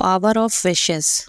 Power of wishes.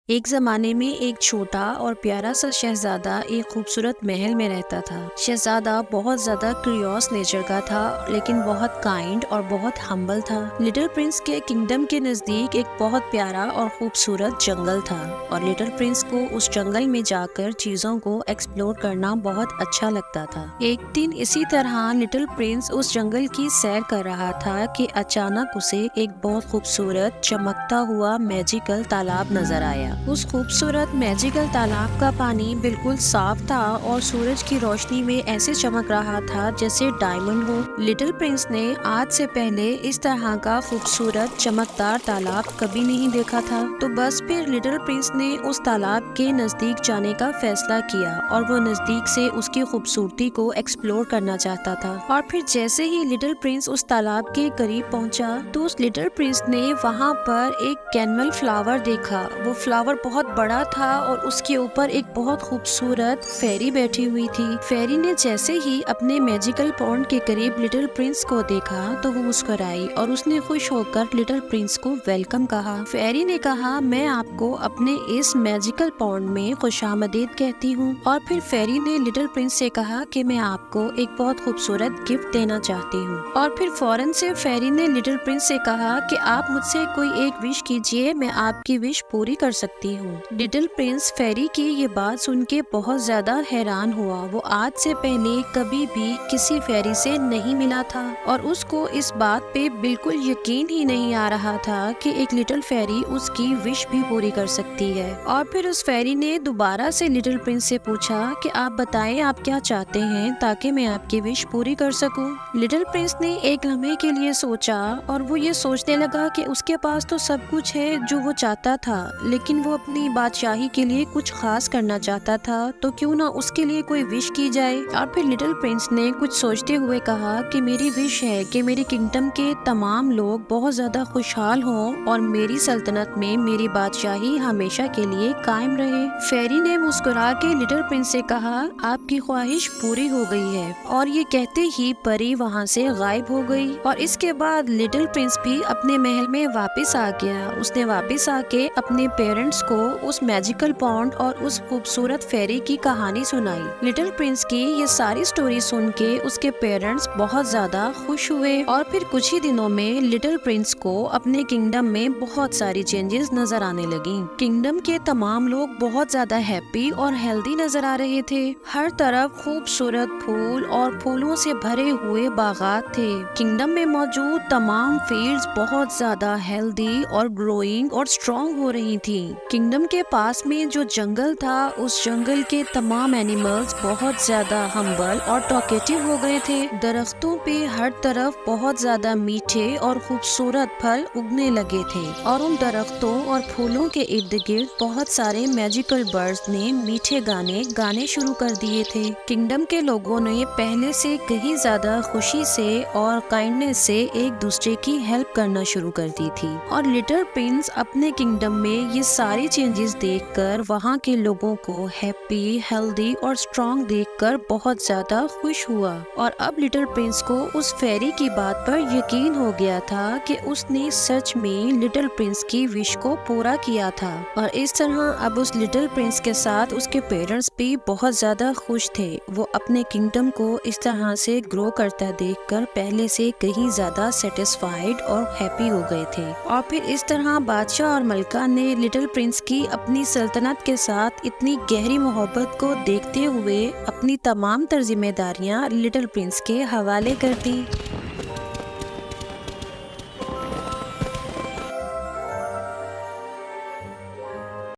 एक ज़माने में एक छोटा और प्यारा सा शहज़ादा एक खूबसूरत महल में रहता था। शहज़ादा बहुत ज़्यादा क्यूरियस नेचर का था, लेकिन बहुत काइंड और बहुत हम्बल था। लिटिल प्रिंस के किंगडम के नज़दीक एक बहुत प्यारा और खूबसूरत जंगल था और लिटिल प्रिंस को उस जंगल में जाकर चीज़ों को एक्सप्लोर करना बहुत अच्छा लगता था। एक दिन इसी तरह लिटिल प्रिंस उस जंगल की सैर कर रहा था कि अचानक उसे एक बहुत खूबसूरत चमकता हुआ मैजिकल तालाब नजर आया। उस खूबसूरत मैजिकल तालाब का पानी बिल्कुल साफ था और सूरज की रोशनी में ऐसे चमक रहा था जैसे डायमंड हो। लिटिल प्रिंस ने आज से पहले इस तरह का खूबसूरत चमकदार तालाब कभी नहीं देखा था, तो बस फिर लिटिल प्रिंस ने उस तालाब के नजदीक जाने का फैसला किया और वो नजदीक से उसकी खूबसूरती को एक्सप्लोर करना चाहता था। और फिर जैसे ही लिटिल प्रिंस उस तालाब के करीब पहुंचा, तो उस लिटिल प्रिंस ने वहाँ पर एक कैनमल फ्लावर देखा। वो फ्लावर बहुत बड़ा था और उसके ऊपर एक बहुत खूबसूरत फेरी बैठी हुई थी। फेरी ने जैसे ही अपने मैजिकल पॉन्ड के करीब लिटिल प्रिंस को देखा तो वो मुस्कुराई और उसने खुश होकर लिटिल प्रिंस को वेलकम कहा। फेरी ने कहा, मैं आपको अपने इस मैजिकल पॉन्ड में खुशामदीद कहती हूँ। और फिर फेरी ने लिटिल प्रिंस से कहा कि मैं आपको एक बहुत खूबसूरत गिफ्ट देना चाहती हूँ। और फिर फौरन से फेरी ने लिटिल प्रिंस से कहा कि आप मुझसे कोई एक विश कीजिए, मैं आपकी विश पूरी कर सकती हूँ। लिटिल प्रिंस फेरी की ये बात सुन के बहुत ज्यादा हैरान हुआ। वो आज से पहले कभी भी किसी फेरी से नहीं मिला था और उसको इस बात पे बिल्कुल यकीन ही नहीं आ रहा था कि एक लिटिल फेरी उसकी विश भी पूरी कर सकती है। और फिर उस फेरी ने दोबारा से लिटिल प्रिंस से पूछा कि आप बताएं आप क्या चाहते हैं ताकि मैं आपकी विश पूरी कर सकूं। लिटिल प्रिंस ने एक लम्हे के लिए सोचा और वो ये सोचने लगा कि उसके पास तो सब कुछ है जो वो चाहता था, लेकिन वो अपनी बादशाही के लिए कुछ खास करना चाहता था, तो क्यों ना उसके लिए कोई विश की जाए। और फिर लिटिल प्रिंस ने कुछ सोचते हुए कहा कि मेरी विश है कि मेरे किंगडम के तमाम लोग बहुत ज्यादा खुशहाल हों और मेरी सल्तनत में मेरी बादशाही हमेशा के लिए कायम रहे। फेरी ने मुस्कुरा के लिटिल प्रिंस से कहा, आपकी ख्वाहिश पूरी हो गई है। और ये कहते ही परी वहाँ से गायब हो गई। और इसके बाद लिटिल प्रिंस भी अपने महल में वापस आ गया। उसने वापस आके अपने पेरेंट्स को उस मैजिकल पॉन्ड और उस खूबसूरत फेरी की कहानी सुनाई। लिटिल प्रिंस की ये सारी स्टोरी सुन के उसके पेरेंट्स बहुत ज्यादा खुश हुए। और फिर कुछ ही दिनों में लिटिल प्रिंस को अपने किंगडम में बहुत सारी चेंजेस नजर आने लगी। किंगडम के तमाम लोग बहुत ज्यादा हैप्पी और हेल्दी नजर आ रहे थे। हर तरफ खूबसूरत फूल और फूलों से भरे हुए बागात थे। किंगडम में मौजूद तमाम फील्ड्स बहुत ज्यादा हेल्दी और ग्रोइंग और स्ट्रॉन्ग हो रही थी। किंगडम के पास में जो जंगल था, उस जंगल के तमाम एनिमल्स बहुत ज्यादा हम्बल और टॉकेटिव हो गए थे। दरख्तों पे हर तरफ बहुत ज्यादा मीठे और खूबसूरत फल उगने लगे थे और उन दरख्तों और फूलों के इर्द गिर्द बहुत सारे मैजिकल बर्ड्स ने मीठे गाने गाने शुरू कर दिए थे। किंगडम के लोगों ने पहले से कहीं ज्यादा खुशी से और काइंडनेस से एक दूसरे की हेल्प करना शुरू कर दी थी। और लिटिल प्रिंस अपने किंगडम में ये सारी चेंजेस देखकर वहाँ के लोगों को हैप्पी, हेल्दी और स्ट्रॉन्ग देखकर बहुत ज्यादा खुश हुआ। और अब लिटिल प्रिंस को उस फेरी की बात पर यकीन हो गया था कि उसने सच में लिटिल प्रिंस की विश को पूरा किया था। और इस तरह अब उस लिटिल प्रिंस के साथ उसके पेरेंट्स भी बहुत ज्यादा खुश थे। वो अपने किंगडम को इस तरह से ग्रो करता देखकर पहले से कहीं ज्यादा सेटिस्फाइड और हैप्पी हो गए थे। और फिर इस तरह बादशाह और मलका ने लिटिल प्रिंस की अपनी सल्तनत के साथ इतनी गहरी मोहब्बत को देखते हुए अपनी तमाम जिम्मेदारियां लिटिल प्रिंस के हवाले कर दी।